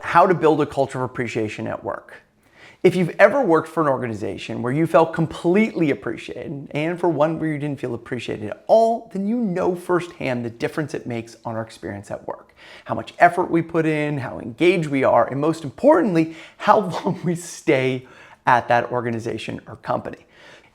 how to build a culture of appreciation at work. If you've ever worked for an organization where you felt completely appreciated and for one where you didn't feel appreciated at all, then you know firsthand the difference it makes on our experience at work. How much effort we put in, how engaged we are, and most importantly, how long we stay at that organization or company.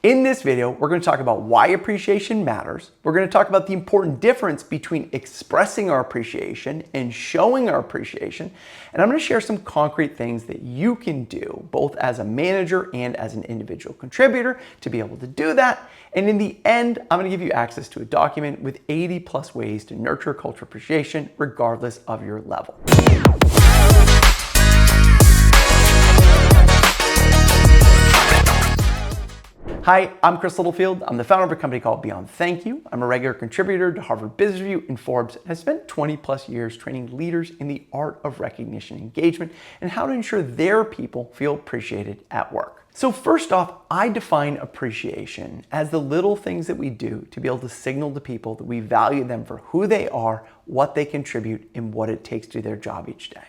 In this video, we're going to talk about why appreciation matters. We're going to talk about the important difference between expressing our appreciation and showing our appreciation. And I'm going to share some concrete things that you can do, both as a manager and as an individual contributor, to be able to do that. And in the end, I'm going to give you access to a document with 80+ ways to nurture a culture of appreciation, regardless of your level. Hi, I'm Chris Littlefield. I'm the founder of a company called Beyond Thank You. I'm a regular contributor to Harvard Business Review and Forbes, and I spent 20+ years training leaders in the art of recognition and engagement and how to ensure their people feel appreciated at work. So first off, I define appreciation as the little things that we do to be able to signal to people that we value them for who they are, what they contribute, and what it takes to do their job each day.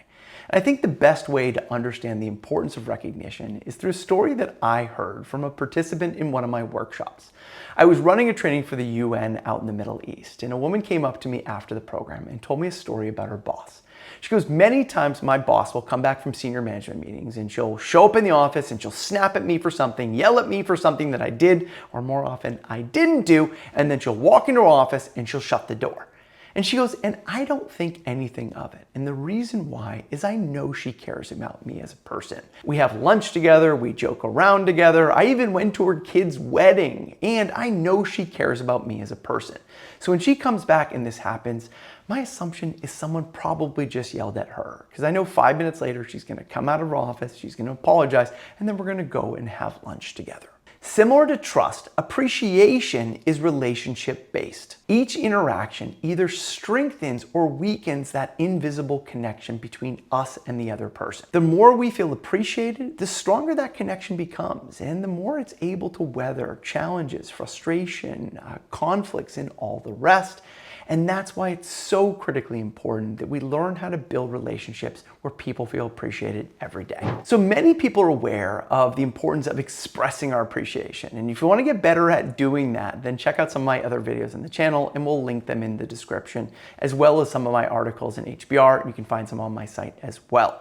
I think the best way to understand the importance of recognition is through a story that I heard from a participant in one of my workshops. I was running a training for the UN out in the Middle East, and a woman came up to me after the program and told me a story about her boss. She goes, many times my boss will come back from senior management meetings and she'll show up in the office and she'll snap at me for something, yell at me for something that I did, or more often I didn't do, and then she'll walk into her office and she'll shut the door. And she goes, and I don't think anything of it. And the reason why is I know she cares about me as a person. We have lunch together, we joke around together. I even went to her kid's wedding, and I know she cares about me as a person. So when she comes back and this happens, my assumption is someone probably just yelled at her, because I know 5 minutes later she's gonna come out of her office, she's gonna apologize, and then we're gonna go and have lunch together. Similar to trust, appreciation is relationship-based. Each interaction either strengthens or weakens that invisible connection between us and the other person. The more we feel appreciated, the stronger that connection becomes, and the more it's able to weather challenges, frustration, conflicts, and all the rest. And that's why it's so critically important that we learn how to build relationships where people feel appreciated every day. So many people are aware of the importance of expressing our appreciation. And if you want to get better at doing that, then check out some of my other videos on the channel, and we'll link them in the description, as well as some of my articles in HBR. You can find some on my site as well.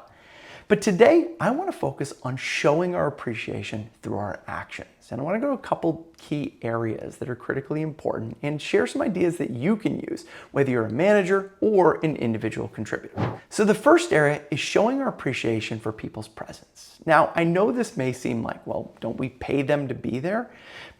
But today, I want to focus on showing our appreciation through our actions. And I want to go to a couple key areas that are critically important and share some ideas that you can use, whether you're a manager or an individual contributor. So the first area is showing our appreciation for people's presence. Now, I know this may seem like, well, don't we pay them to be there?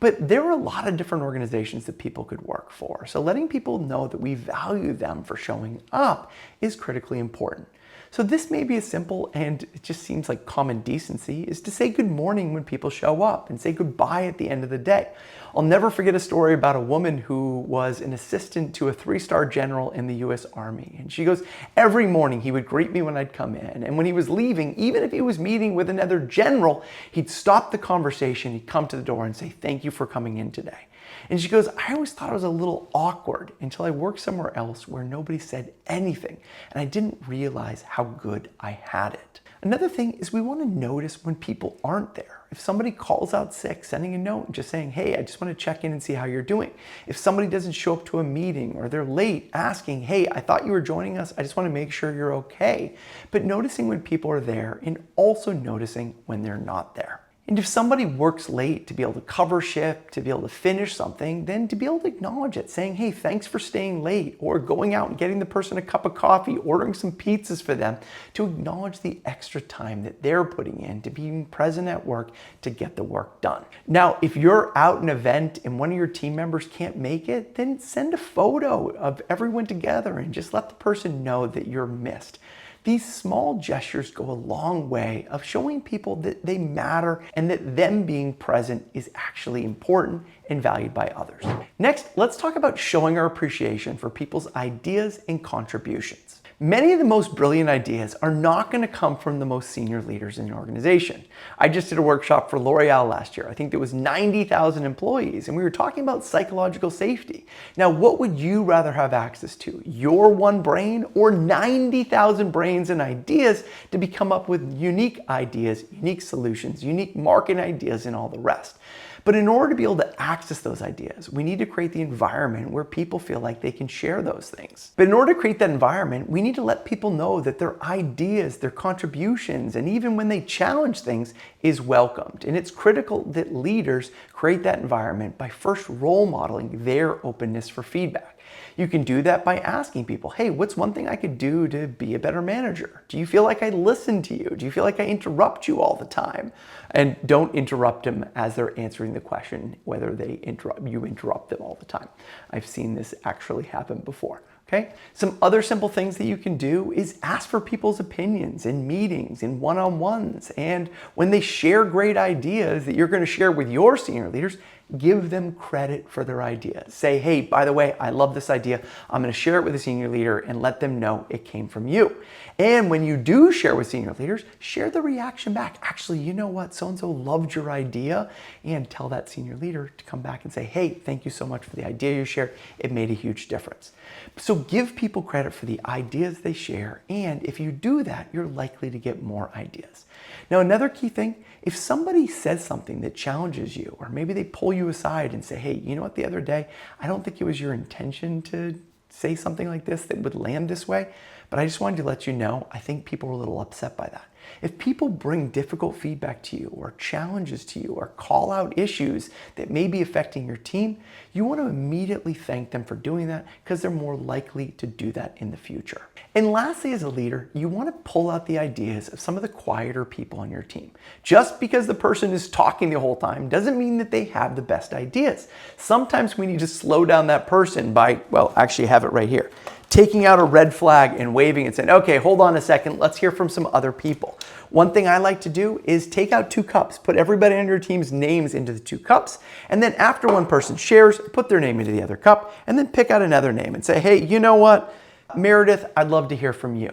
But there are a lot of different organizations that people could work for. So letting people know that we value them for showing up is critically important. So this may be as simple, and it just seems like common decency, is to say good morning when people show up and say goodbye at the end of the day. I'll never forget a story about a woman who was an assistant to a 3-star general in the US Army. And she goes, every morning he would greet me when I'd come in. And when he was leaving, even if he was meeting with another general, he'd stop the conversation, he'd come to the door and say, thank you for coming in today. And she goes, I always thought it was a little awkward until I worked somewhere else where nobody said anything, and I didn't realize how good I had it. Another thing is we want to notice when people aren't there. If somebody calls out sick, sending a note and just saying, hey, I just want to check in and see how you're doing. If somebody doesn't show up to a meeting or they're late, asking, hey, I thought you were joining us, I just want to make sure you're okay. But noticing when people are there and also noticing when they're not there. And if somebody works late to be able to cover shift, to be able to finish something, then to be able to acknowledge it, saying, hey, thanks for staying late, or going out and getting the person a cup of coffee, ordering some pizzas for them, to acknowledge the extra time that they're putting in to being present at work to get the work done. Now, if you're out at an event and one of your team members can't make it, then send a photo of everyone together and just let the person know that you're missed. These small gestures go a long way of showing people that they matter and that them being present is actually important and valued by others. Next, let's talk about showing our appreciation for people's ideas and contributions. Many of the most brilliant ideas are not going to come from the most senior leaders in your organization. I just did a workshop for L'Oreal last year. I think there was 90,000 employees, and we were talking about psychological safety. Now, what would you rather have access to? Your one brain or 90,000 brains and ideas to come up with unique ideas, unique solutions, unique marketing ideas, and all the rest? But in order to be able to access those ideas, we need to create the environment where people feel like they can share those things. But in order to create that environment, we need to let people know that their ideas, their contributions, and even when they challenge things is welcomed. And it's critical that leaders create that environment by first role modeling their openness for feedback. You can do that by asking people, hey, what's one thing I could do to be a better manager? Do you feel like I listen to you? Do you feel like I interrupt you all the time? And don't interrupt them as they're answering the question, whether you interrupt them all the time. I've seen this actually happen before. Okay? Some other simple things that you can do is ask for people's opinions in meetings, in one-on-ones, and when they share great ideas that you're going to share with your senior leaders, give them credit for their ideas. Say, hey, by the way, I love this idea. I'm going to share it with a senior leader and let them know it came from you. And when you do share with senior leaders, share the reaction back. Actually, you know what? So-and-so loved your idea, and tell that senior leader to come back and say, hey, thank you so much for the idea you shared. It made a huge difference. So give people credit for the ideas they share. And if you do that, you're likely to get more ideas. Now, another key thing, if somebody says something that challenges you, or maybe they pull you aside and say, hey, you know what, the other day, I don't think it was your intention to say something like this that would land this way, but I just wanted to let you know, I think people were a little upset by that. If people bring difficult feedback to you or challenges to you or call out issues that may be affecting your team, you want to immediately thank them for doing that because they're more likely to do that in the future. And lastly, as a leader, you want to pull out the ideas of some of the quieter people on your team. Just because the person is talking the whole time doesn't mean that they have the best ideas. Sometimes we need to slow down that person by, well, actually have it right here, taking out a red flag and waving and saying, okay, hold on a second, let's hear from some other people. One thing I like to do is take out 2 cups, put everybody on your team's names into the 2 cups, and then after one person shares, put their name into the other cup, and then pick out another name and say, hey, you know what, Meredith, I'd love to hear from you.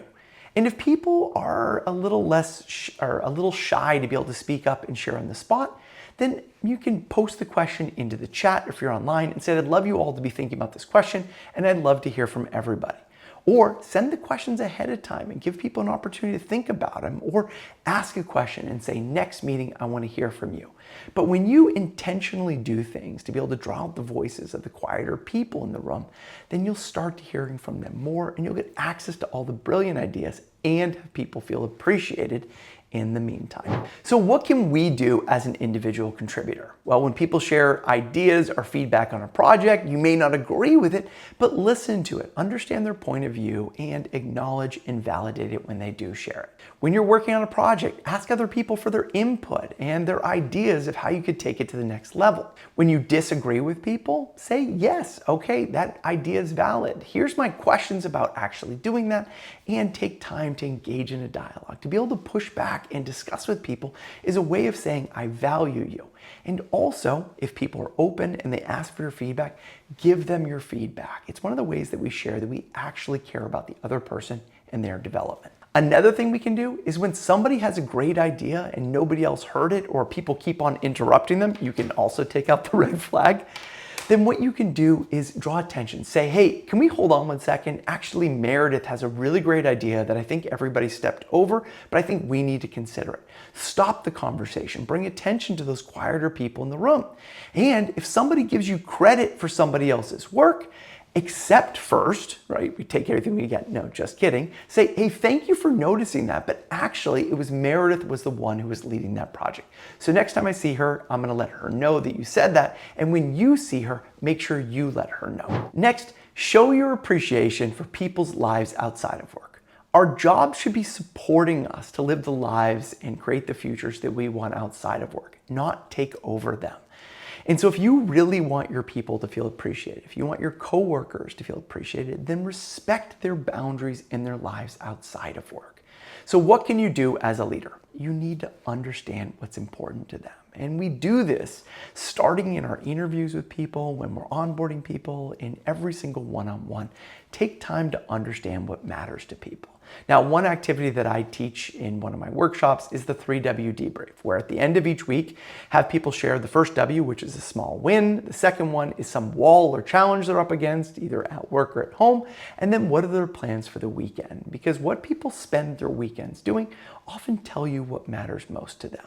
And if people are a little shy to be able to speak up and share on the spot, then you can post the question into the chat if you're online and say, I'd love you all to be thinking about this question, and I'd love to hear from everybody. Or send the questions ahead of time and give people an opportunity to think about them, or ask a question and say, next meeting, I want to hear from you. But when you intentionally do things to be able to draw out the voices of the quieter people in the room, then you'll start hearing from them more, and you'll get access to all the brilliant ideas and have people feel appreciated in the meantime. So what can we do as an individual contributor? Well, when people share ideas or feedback on a project, you may not agree with it, but listen to it, understand their point of view, and acknowledge and validate it when they do share it. When you're working on a project, ask other people for their input and their ideas of how you could take it to the next level. When you disagree with people, say, yes, okay, that idea is valid. Here's my questions about actually doing that, and take time to engage in a dialogue. To be able to push back and discuss with people is a way of saying, I value you. And also, if people are open and they ask for your feedback, give them your feedback. It's one of the ways that we share that we actually care about the other person and their development. Another thing we can do is when somebody has a great idea and nobody else heard it, or people keep on interrupting them, you can also take out the red flag. Then what you can do is draw attention. Say, hey, can we hold on one second? Actually, Meredith has a really great idea that I think everybody stepped over, but I think we need to consider it. Stop the conversation. Bring attention to those quieter people in the room. And if somebody gives you credit for somebody else's work, accept first, right? We take everything we get. No, just kidding. Say, hey, thank you for noticing that, but actually it was Meredith was the one who was leading that project. So next time I see her, I'm gonna let her know that you said that. And when you see her, make sure you let her know. Next, show your appreciation for people's lives outside of work. Our job should be supporting us to live the lives and create the futures that we want outside of work, not take over them. And so if you really want your people to feel appreciated, if you want your coworkers to feel appreciated, then respect their boundaries in their lives outside of work. So what can you do as a leader? you need to understand what's important to them. And we do this starting in our interviews with people, when we're onboarding people, in every single one-on-one. Take time to understand what matters to people. Now, one activity that I teach in one of my workshops is the 3W debrief, where at the end of each week, have people share the first W, which is a small win. The second one is some wall or challenge they're up against, either at work or at home. And then what are their plans for the weekend? Because what people spend their weekends doing often tell you what matters most to them.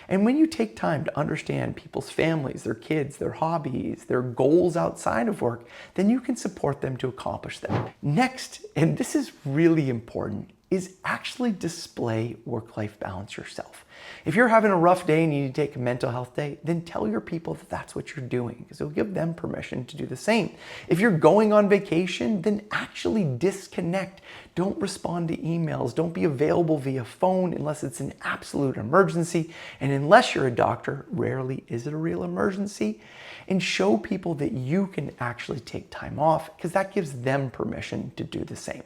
And when you take time to understand people's families, their kids, their hobbies, their goals outside of work, then you can support them to accomplish them. Next, and this is really important, is actually display work-life balance yourself. If you're having a rough day and you need to take a mental health day, then tell your people that that's what you're doing, because it'll give them permission to do the same. If you're going on vacation, then actually disconnect. Don't respond to emails. Don't be available via phone unless it's an absolute emergency. And unless you're a doctor, rarely is it a real emergency. And show people that you can actually take time off, because that gives them permission to do the same.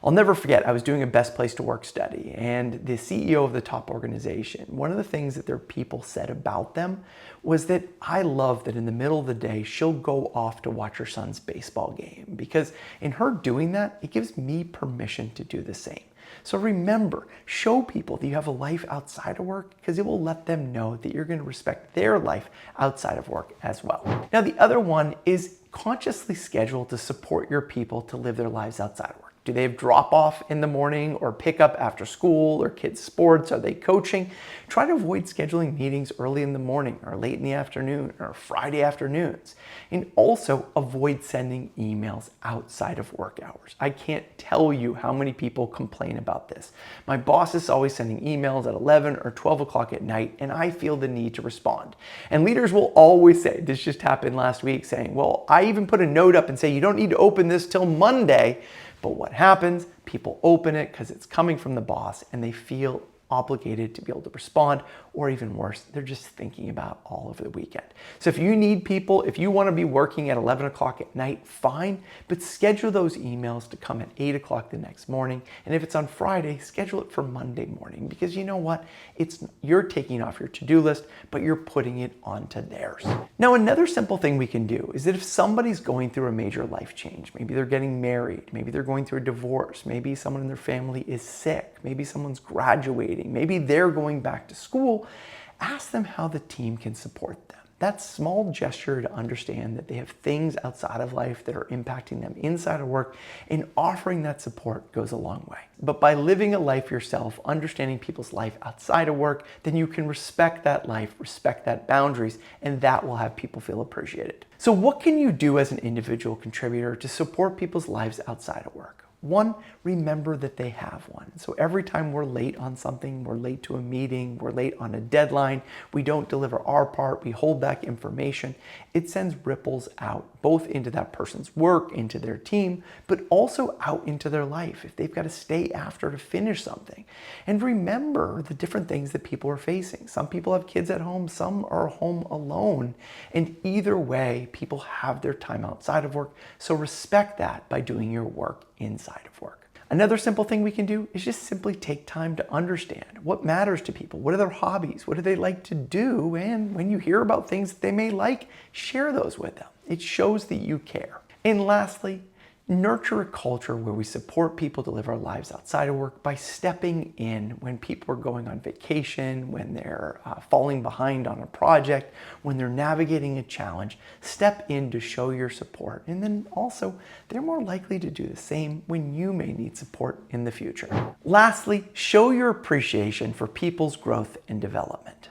I'll never forget, I was doing a best place to work study, and the CEO of the top organization, one of the things that their people said about them was that, I love that in the middle of the day, she'll go off to watch her son's baseball game, because in her doing that, it gives me permission to do the same. So remember, show people that you have a life outside of work, because it will let them know that you're going to respect their life outside of work as well. Now, the other one is consciously schedule to support your people to live their lives outside of work. Do they have drop off in the morning or pick up after school or kids' sports? Are they coaching? Try to avoid scheduling meetings early in the morning or late in the afternoon or Friday afternoons. And also avoid sending emails outside of work hours. I can't tell you how many people complain about this. My boss is always sending emails at 11 or 12 o'clock at night, and I feel the need to respond. And leaders will always say, this just happened last week, saying, well, I even put a note up and say, you don't need to open this till Monday. But what happens? People open it because it's coming from the boss and they feel obligated to be able to respond, or even worse, they're just thinking about all over the weekend. So if you need people, if you want to be working at 11 o'clock at night, fine, but schedule those emails to come at 8 o'clock the next morning. And if it's on Friday, schedule it for Monday morning, because you know what? You're taking off your to-do list, but you're putting it onto theirs. Now, another simple thing we can do is that if somebody's going through a major life change, maybe they're getting married, maybe they're going through a divorce, maybe someone in their family is sick, maybe someone's graduating, maybe they're going back to school, ask them how the team can support them. That small gesture to understand that they have things outside of life that are impacting them inside of work, and offering that support goes a long way. But by living a life yourself, understanding people's life outside of work, then you can respect that life, respect that boundaries, and that will have people feel appreciated. So what can you do as an individual contributor to support people's lives outside of work? One, remember that they have one. So every time we're late on something, we're late to a meeting, we're late on a deadline, we don't deliver our part, we hold back information, it sends ripples out, both into that person's work, into their team, but also out into their life if they've got to stay after to finish something. And remember the different things that people are facing. Some people have kids at home, some are home alone. And either way, people have their time outside of work. So respect that by doing your work inside of work. Another simple thing we can do is just simply take time to understand what matters to people. What are their hobbies? What do they like to do? And when you hear about things that they may like, share those with them. It shows that you care. And lastly, nurture a culture where we support people to live our lives outside of work by stepping in when people are going on vacation, when they're falling behind on a project, when they're navigating a challenge. Step in to show your support. And then also, they're more likely to do the same when you may need support in the future. Lastly, show your appreciation for people's growth and development.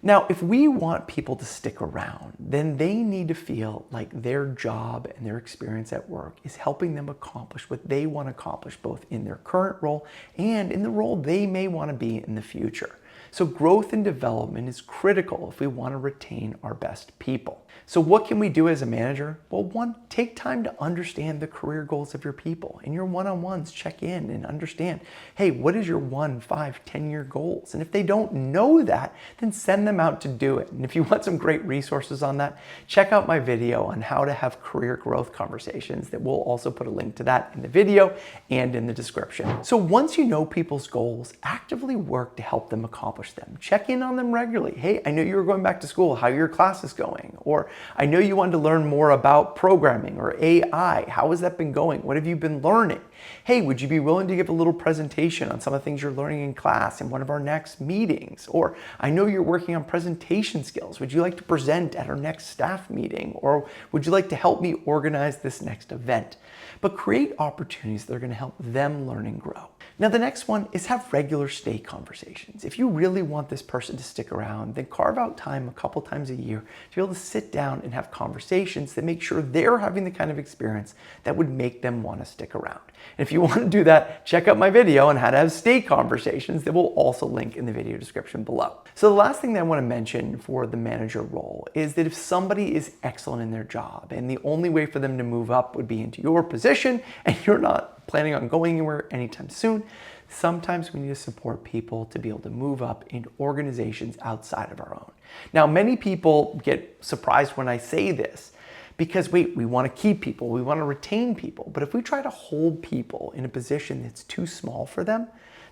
Now, if we want people to stick around, then they need to feel like their job and their experience at work is helping them accomplish what they want to accomplish, both in their current role and in the role they may want to be in the future. So growth and development is critical if we want to retain our best people. So what can we do as a manager? Well, one, take time to understand the career goals of your people. In your one-on-ones, check in and understand, hey, what is your 1, 5, 10-year goals? And if they don't know that, then send them out to do it. And if you want some great resources on that, check out my video on how to have career growth conversations. That we'll also put a link to that in the video and in the description. So once you know people's goals, actively work to help them accomplish them. Check in on them regularly. Hey, I know you were going back to school. How are your classes going? Or I know you wanted to learn more about programming or AI. How has that been going? What have you been learning? Hey, would you be willing to give a little presentation on some of the things you're learning in class in one of our next meetings? Or I know you're working on presentation skills. Would you like to present at our next staff meeting? Or would you like to help me organize this next event? But create opportunities that are going to help them learn and grow. Now, the next one is have regular stay conversations. If you really want this person to stick around, then carve out time a couple times a year to be able to sit down and have conversations that make sure they're having the kind of experience that would make them want to stick around. And if you want to do that, check out my video on how to have stay conversations that will also link in the video description below. So the last thing that I want to mention for the manager role is that if somebody is excellent in their job and the only way for them to move up would be into your position and you're not planning on going anywhere anytime soon, sometimes we need to support people to be able to move up in organizations outside of our own. Now, many people get surprised when I say this because, wait, we want to keep people, we want to retain people. But if we try to hold people in a position that's too small for them,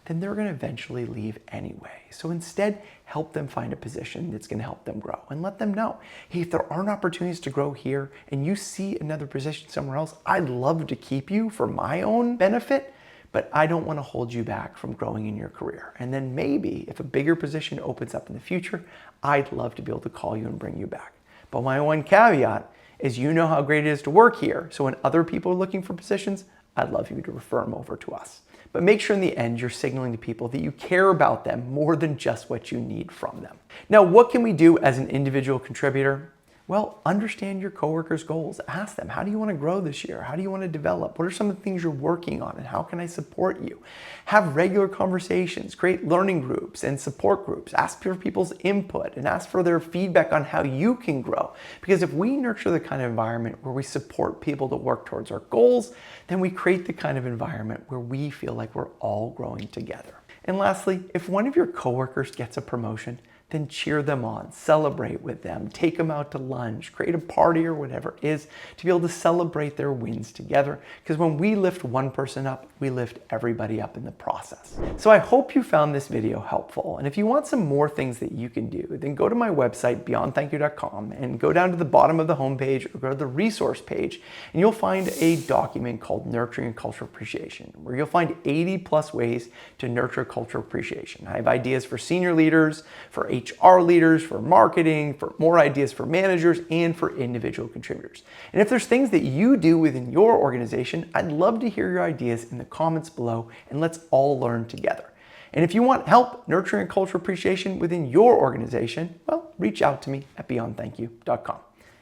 then they're going to eventually leave anyway. So instead, help them find a position that's going to help them grow and let them know, hey, if there aren't opportunities to grow here and you see another position somewhere else, I'd love to keep you for my own benefit, but I don't want to hold you back from growing in your career. And then maybe if a bigger position opens up in the future, I'd love to be able to call you and bring you back. But my one caveat is you know how great it is to work here. So when other people are looking for positions, I'd love you to refer them over to us. But make sure in the end you're signaling to people that you care about them more than just what you need from them. Now, what can we do as an individual contributor? Well, understand your coworkers' goals. Ask them, how do you want to grow this year? How do you want to develop? What are some of the things you're working on and how can I support you? Have regular conversations, create learning groups and support groups. Ask for people's input and ask for their feedback on how you can grow. Because if we nurture the kind of environment where we support people to work towards our goals, then we create the kind of environment where we feel like we're all growing together. And lastly, if one of your coworkers gets a promotion, then cheer them on, celebrate with them, take them out to lunch, create a party or whatever it is to be able to celebrate their wins together. Because when we lift one person up, we lift everybody up in the process. So I hope you found this video helpful. And if you want some more things that you can do, then go to my website, beyondthankyou.com, and go down to the bottom of the homepage or go to the resource page, and you'll find a document called Nurturing Cultural Appreciation, where you'll find 80+ ways to nurture cultural appreciation. I have ideas for senior leaders, for HR leaders, for marketing, for more ideas for managers, and for individual contributors. And if there's things that you do within your organization, I'd love to hear your ideas in the comments below, and let's all learn together. And if you want help nurturing cultural appreciation within your organization, well, reach out to me at beyondthankyou.com.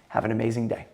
Have an amazing day.